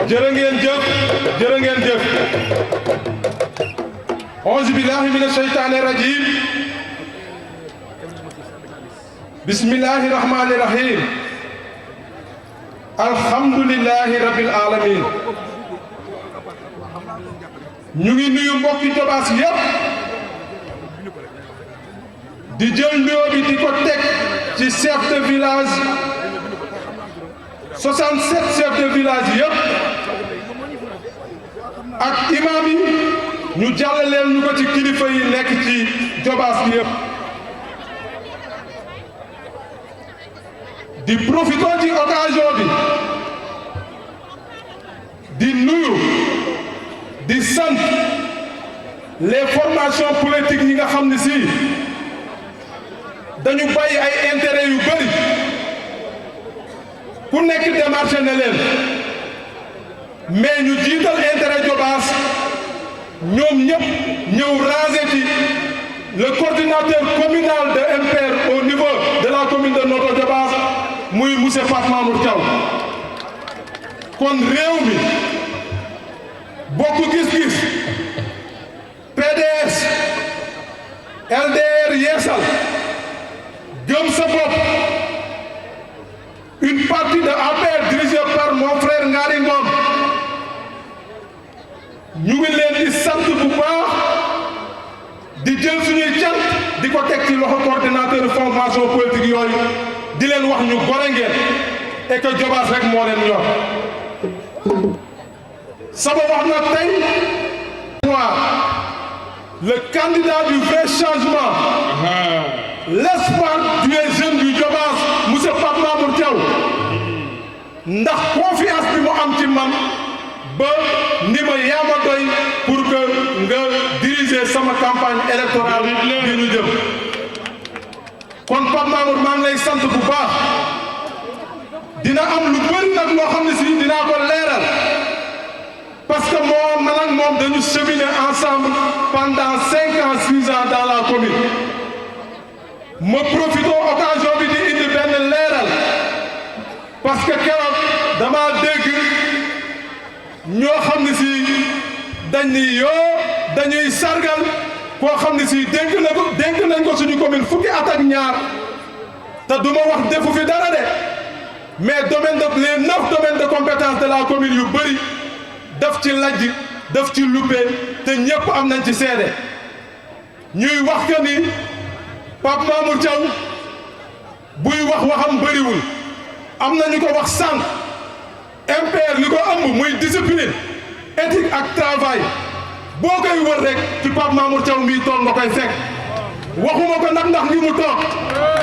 jërë ngeen jëf auzu billahi mina shaytaani rajim bismillahi rahmani rahim alhamdulillahi rabbil alamin ñu ngi nuyu mbokki Jobaas yépp di jël nuyoo bi di ko teg ci chef de village 67 chefs de village yëpp ak imam yi ñu jàllaleel ñu ko ci kilifa yi nekk ci Jobaas bi yëpp di profiter ci occasion bi di nuyu di sant les formations politiques ñi nga xam ne si dañu bàyyi ay intérêt yu bëri ku nekk démarché na leen mais ñu jiital intérêt Jobaas ñoom ñëpp ñëw ranger ci le coordinateur communal de MPR au niveau de la commune de Notto Diobass muy monsieur Pape Mamour Thiaw kon réew mi bokk gis-gis PDS LDR Yeesal Gëm sa bopp une partie de APR dirigée par mon frère Ngari Ngom ñu ngi leen di sant bu baax di jël suñuy cant di ko teg ci loxo coordinateur formation politique yooyu di leen wax ñu gore ngeen et que Jobaas rek moo leen ñor sama wax nag tey le candidat du vrai changement l'espoir des jeunes du Jobaas monsieur Pape Mamour Thiaw ndax confiance bi mu am ci man ba ni ma yaa ma doy pour que nga diriger sama campagne électorale bi ñu jëm kon Pape Mamour maa ngi lay sant bu baax dina am lu bëri nag loo xam ne si dinaa ko leeral parce que moom man ak moom dañu cheminer ensemble pendant 5 ans 6 ans dans la commune ma profité occasion bi di indi benn leeral parce que keroog dama dégg ñoo xam ne si dañ ni dañuy sargal koo xam ne si dénk nañ ko suñu commune fukki at ak ñaar te du ma wax defu fi dara de mais les 9 domaines de compétence de la commune yu bëri daf ci lajj daf ci luppe te ñëpp am nañ ci seede ñuy wax que ni Pape Mamour Thiaw buy wax waxam bëriwul am na ñu ko wax sànq MPR li ko ëmb muy discipline éthique ak travail boo koy wër rek ci Pape Mamour Thiaw mii toog nga koy fekk waxuma ko nag ndax li mu toog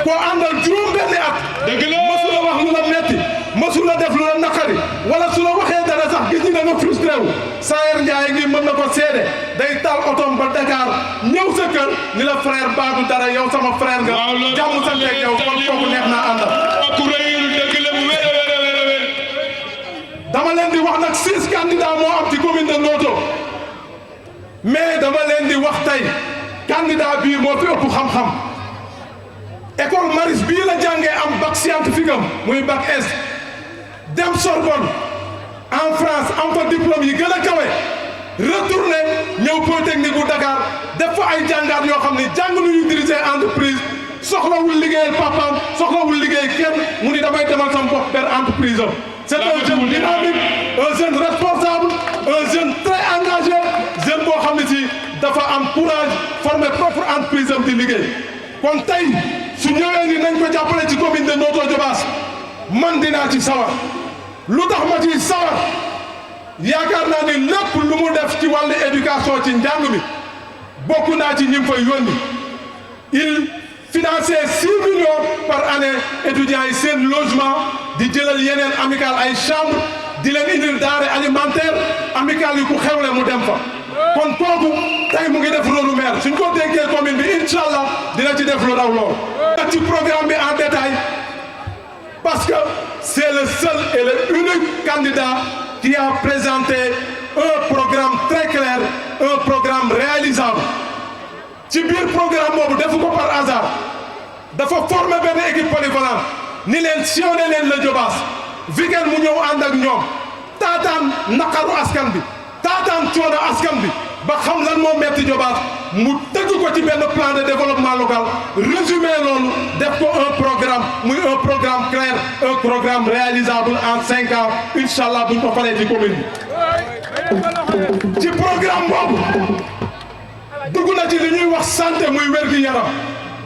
koo àndal juróom benni at mësu la wax lu la metti mësu la def lu la naqari wala su la waxee dara sax gis ñi da nga frustré wu Sayer Ndiaye ngi mën na ko seede day taal otom ba Dakar ñëw sa kër ni la frère baadu dara yow sama frère nga jàmm sa teg yow kon kooku neex naa àndal dama leen di wax nag 6 candidats moo am ci commune de Notto mais dama leen di wax tey candidat bii moo fi ëpp xam-xam école Maris bii la jàngee am bac scientifique am muy bac S dem Sorbonne en France am fa diplôme yi gën a kawe retourné ñëw Polytechnique bu Dakar def fa ay jàngaat yoo xam ne jàng nu ñu diriger entreprise soxlawul liggéeyal papaam soxlawul liggéey kenn mu ni damay demal sama bopp ber entreprise am c'est un jeune dynamique un jeune responsable un jeune très engagé jeune boo xam ne si dafa am courage former propre entreprise am di liggéey kon tey su ñëwee ni nañ ko jàppale ci commune de Notto Diobass man dinaa ci sawar lu tax ma ci sawar yaakaar naa ni lépp lu mu def ci wàllu éducation ci njàng mi bokk naa ci ñi fay yónni il finançait 6 millions par année étudiants yi seen logement di jëlal yeneen amical ay chambre di leen indil denrée alimentaire amical yi ku xewle mu dem fa kon kooku tey mu ngi def rôle maire suñ ko dénkee commune bi incha allah dina ci def lu raw lool. ak ci programme bi en détail parce que c'est le seul et le unique candidat qui a présenté un programme très clair un programme réalisable ci biir programme boobu defu ko par hasard dafa former benn équipe polyvalente ni leen sillonné leen la Diobass weekend mu ñëw ànd ak ñoom taataan naqaru askan bi taataan coono askan bi ba xam lan moo metti Diobass mu tëgg ko ci benn plan de développement local résumé loolu def ko un programme muy un programme clair un programme réalisable en 5 ans incha allah buñ ko paree ci commune bi ci programme boobu dugg na ci li ñuy wax santé muy wér-gu-yaram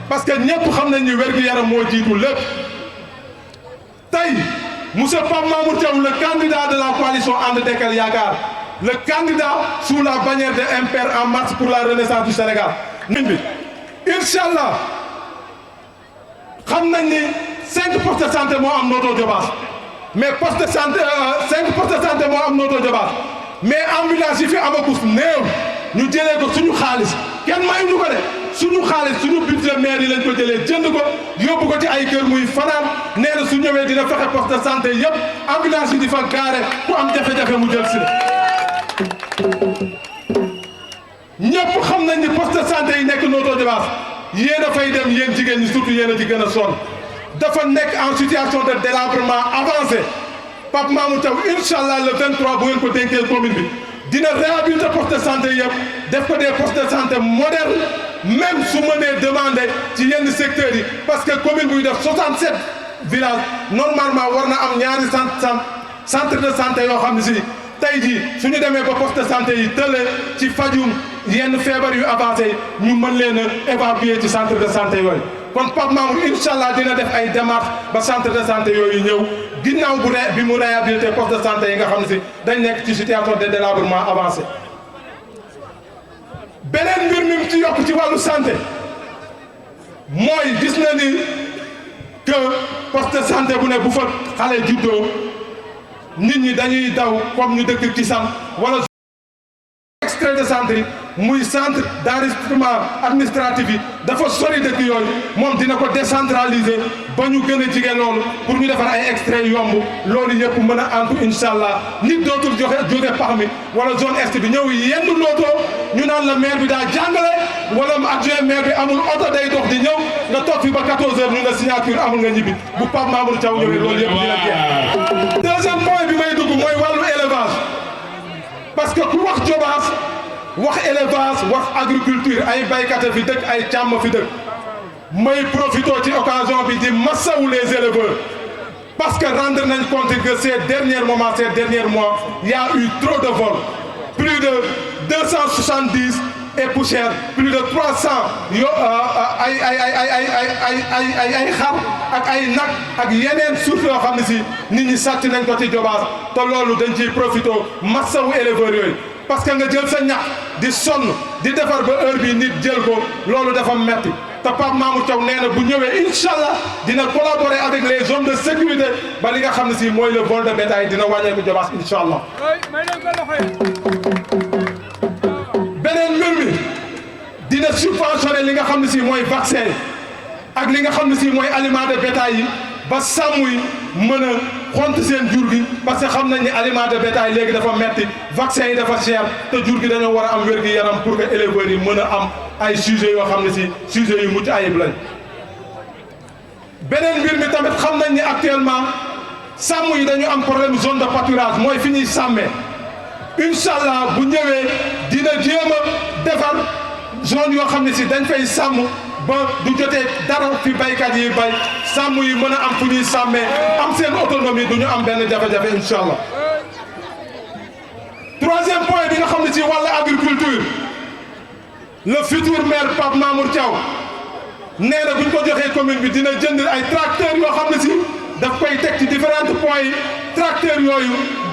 parce que ñëpp xam nañ ni wér-gu-yaram moo jiitu lépp tey monsieur Pape Mamour Thiaw le candidat de la coalition And Dekkal Yaakaar le candidat sous la bannière de MPR en marche pour la renaissance du Sénégal min bi incha allah xam nañ ni 5 postes de santé moo am Notto Diobass mais poste de santé 5 postes de santé moo am Notto Diobass mais ambulance yi fi amagus néew ñu jëlee ko suñu xaalis kenn mayuñu ko de suñu xaalis suñu budget maire yi lañ ko jëlee jënd ko yóbbu ko ci ay kër muy fanaan nee na su ñëwee dina fexe poste de santé yëpp ambulance yi di fa gaare ku am jafe-jafe mu jël si ñëpp xam nañ ni poste de santé yi nekk Notto Diobass yéen a fay dem yéen jigéen ñi surtout yéen a ci gën a sonn dafa nekk en situation de délabrement avancé Pape Mamour Thiaw incha allah le 23 bu ngeen ko dénkee commune bi dina réhabiliter poste de santé yëpp def ko des postes de santé modernes même su mënee demander ci yenn secteurs yi parce que commune buy def 67 villages normalement war na am ñaari centre de santé yoo xam ne si tey jii su ñu demee ba poste de santé yi tële ci fajum yenn feebar yu avancé ñu mën leen a évacuer ci centre de santé yooyu kon Pape Mamour incha allah dina def ay démarches ba centre de santé yooyu ñëw ginnaaw bi mu réhabilité poste de santé yi nga xam ne si dañ nekk ci situation de délabrement avancé beneen mbir mi ci yokk ci wàllu santé mooy gis na ni que poste de santé bu ne bu fa xale juddoo nit ñi dañuy daw comme ñu dëkk ci sam wala extrait de santé muy centre d'enregistrement administratif yi dafa sori dëkk yooyu moom dina ko décentraliser ba ñu gën a jige loolu pour ñu defar ay extrait yomb loolu yëpp mën a antu incha allah nit dootul jóge pax mi wala zone est bi ñëw yenn Notto ñu naan la maire bi daa jàngale wala adjoint maire bi amul oto day dox di ñëw nga toog fi ba 14h ñu la signature amul nga ñibbi bu Pape Mamour Thiaw ñëwee loolu yëpp dina jeex. deuxième point bi may dugg mooy wàllu élevage parce que ku wax Diobass wax élevage wax agriculture ay baykat fi dëkk ay càmm fi dëkk may profité ci occasion bi di massawu les éleveurs parce que rendre nañ compte que ces derniers moments ces derniers mois il y a eu trop de vols plus de 270 et poussière plus de 300 yo ay xar ak ay nag ak yeneen suuf yoo xam ne si nit ñi sàcc nañ ko ci Diobass te loolu dañ ciy profité massawu éleveurs yooyu parce que nga jël sa ñax di sonn di defar ba heure bi nit jël ko loolu dafa metti te Pape Mamour Thiaw nee na bu ñëwee incha allah dina collaborer avec les zones de sécurité ba li nga xam ne si mooy le vol de bétail dina wàññeeku Diobass incha allah. beneen mbir mi dina subventionné li nga xam ne si mooy vaccin yi ak li nga xam ne si mooy aliment de bétail yi ba sàmm yi mën a xont seen jur gi parce que xam nañ ni aliment de bétail léegi dafa metti vaccin yi dafa cher te jur gi dañoo war a am wér-gu-yaram pour que éleveurs yi mën a am ay sujets yoo xam ne si sujets yu mucc ayib lañ. beneen mbir mi tamit xam nañ ni actuellement sàmm yi dañu am problème zone de pâturage mooy fi ñuy sàmmee incha allah bu ñëwee dina jéem a defar zone yoo xam ne si dañ fay sàmm ba du jotee dara fi baykat yi bay sàmm yi mën a am fu ñuy sàmmee am seen autonomie du ñu am benn jafe-jafe incha allah. troisième point bi nga xam ne si wàllu agriculture le futur maire Pape Mamour Thiaw nee na bu ñu ko joxee commune bi dina jënd ay tracteurs yoo xam ne si daf koy teg ci différents points yi tracteurs yooyu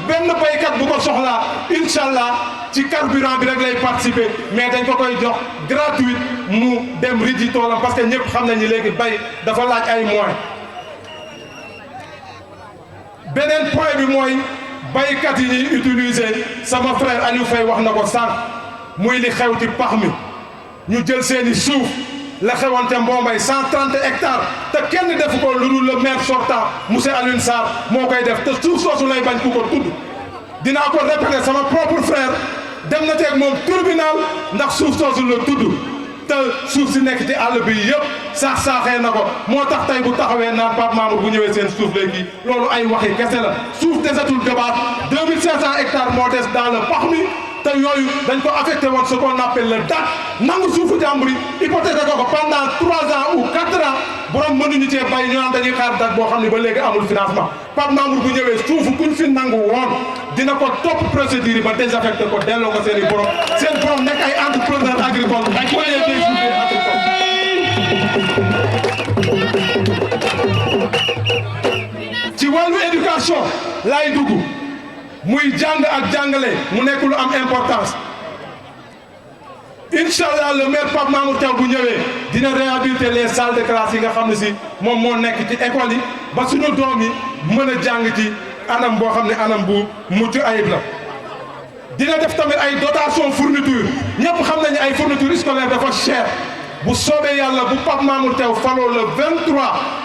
benn baykat bu ko soxlaa incha allah ci carburant bi rek lay participer mais dañ ko koy jox gratuit mu dem riji toolam parce que ñëpp xam nañu léegi bay dafa laaj ay moyens. beneen point bi mooy baykat yi ñuy utiliser sama frère Aliou Faye wax na ko sànq muy li xew ci pax mi ñu jël seeni suuf la xewante Mbombay 130 hectares te kenn defu ko lu dul le maire sortant monsieur Alioune Sarr moo koy def te suuf soosu lay bañ ku ko tudd dinaa ko répéter sama propre frère dem na teeg moom tribunal ndax suuf soosu la tudd te suuf si nekk ci àll bi yëpp saaxee na ko moo tax tey bu taxawee naan Pape Mamour bu ñëwee seen suuf léegi loolu ay waxi kese la suuf desatul Diobass 2500 hectares moo des dans le pax mi te yooyu dañ ko affecté woon ce qu'on appelle le DAC nangu suufu jàmbur yi hypothèque ko pendant 3 ans ou 4 ans borom mënuñu cee bay ñu naan dañuy xaar DAC boo xam ne ba léegi amul financement Pape Mamour bu ñëwee suufu kuñ fi nangu woon dina ko topp procédure yi ba désaffecté ko delloo ko seen i borom nekk ay entrepreneur agricole au lieu des ouvriers agricoles. ci wàllu éducation laay dugg muy jàng ak jàngale mu nekk lu am importance Inch'Allah le maire Pape Mamour Thiaw bu ñëwee dina réhabiliter les salles de classe yi nga xam ne si moom moo nekk ci école yi ba suñu doom yi mën a jàng ci anam boo xam ne anam bu mucc ayib la dina def tamit ay dotation fourniture ñëpp xam nañu ay fourniture scolaire dafa cher bu soobee yàlla bu Pape Mamour Thiaw faloo le 23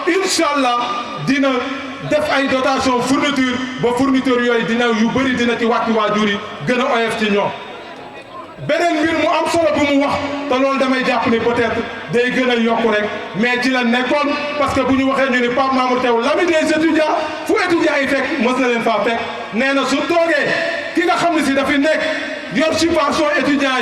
Inch'Allah dina def ay dotation fourniture ba fourniture yooyu dina yu bëri dina ci wàcc waajur yi gën a oyof ci ñoom beneen mbir mu am solo bu mu wax te loolu damay jàpp ni peut-être day gën a yokku rek mais ci la nekkoon parce que bu ñu waxee ñu ni Pape Mamour Thiaw l'ami des étudiants fu étudiants yi fekk mës na leen faa fekk nee na su toogee ki nga xam ne si dafay nekk yor subvention étudiants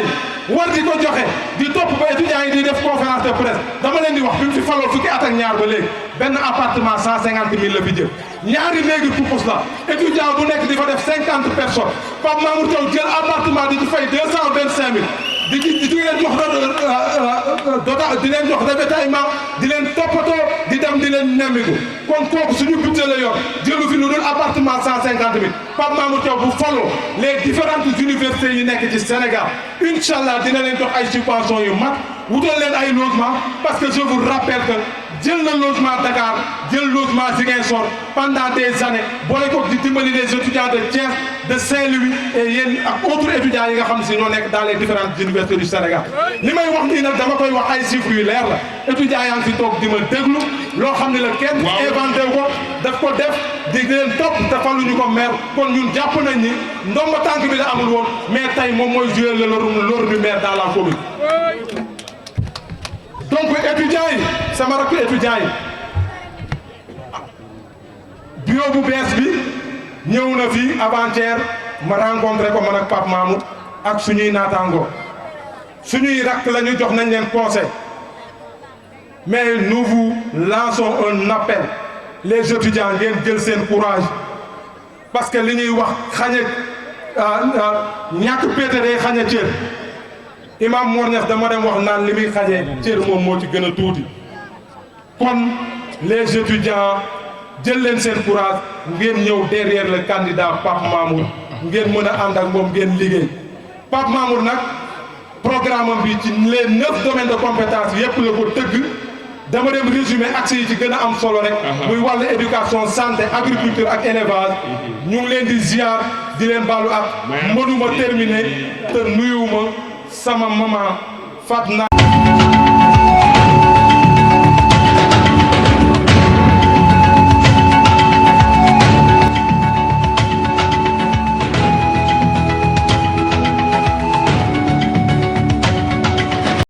yi war di ko joxe di topp ba étudiants yi di def conférence de presse dama leen di wax bi mu fi faloo fukki at ak ñaar ba léegi benn appartement 150 000 la fi jël ñaari léegi pupus la étudiant bu nekk di fa def 50 personnes Pape Mamour Thiaw jël appartement di ci fay 225 000 di leen jox di leen jox ravitaillement di leen toppatoo di dem di leen nemmiku kon kooku suñu budget la yor jëlu fi lu dul appartement 150 000 Pape Mamour Thiaw bu faloo les différentes universités yi nekk ci Sénégal Inch'Allah dina leen jox ay subventions yu mag wutal leen ay logement parce que je vous rappelle que jël na logement Dakar jël logement Ziguinchor pendant des années boole ko di dimbali les étudiants de Thiès de Saint-Louis et yéen ak autres étudiants yi nga xam si ñoo nekk dans les différentes universités du Sénégal li may wax nii nag dama koy wax ay chiffres yu leer la étudiants yaa ngi fi toog di ma déglu loo xam ne la kenn inventé ko daf ko def di leen topp te faluñu ko maire kon ñun jàpp nañ ni ndomba tànk bi la amul woon mais tey moom mooy jouer le rôle du maire dans la commune. donc étudiants yi sama rakk étudiants yi bureau bu bees bi ñëw na fi avant-hier ma rencontré ko man ak Pape Mamour ak suñuy naataango suñuy rakk la ñu jox nañ leen conseil mais nous vous lançons un appel les étudiants ngeen jël seen courage parce que li ñuy wax xañe ñàkk péete day xañe cër imam Mor Niass dama dem wax naan li muy xañee cër moom moo ci gën a tuuti kon les étudiants jël leen seen courage ngeen ñëw derrière le candidat Pape Mamour ngeen mën a ànd ak moom ngeen liggéey Pape Mamour nag programme bi ci les 9 domaines de compétence yépp la ko tëgg dama dem résumé accès yi ci gën a am solo rek muy wàllu éducation santé agriculture ak élevage ñu ngi leen di ziar di leen baalu ak mënuma terminer te nuyuwuma sama maman Fatna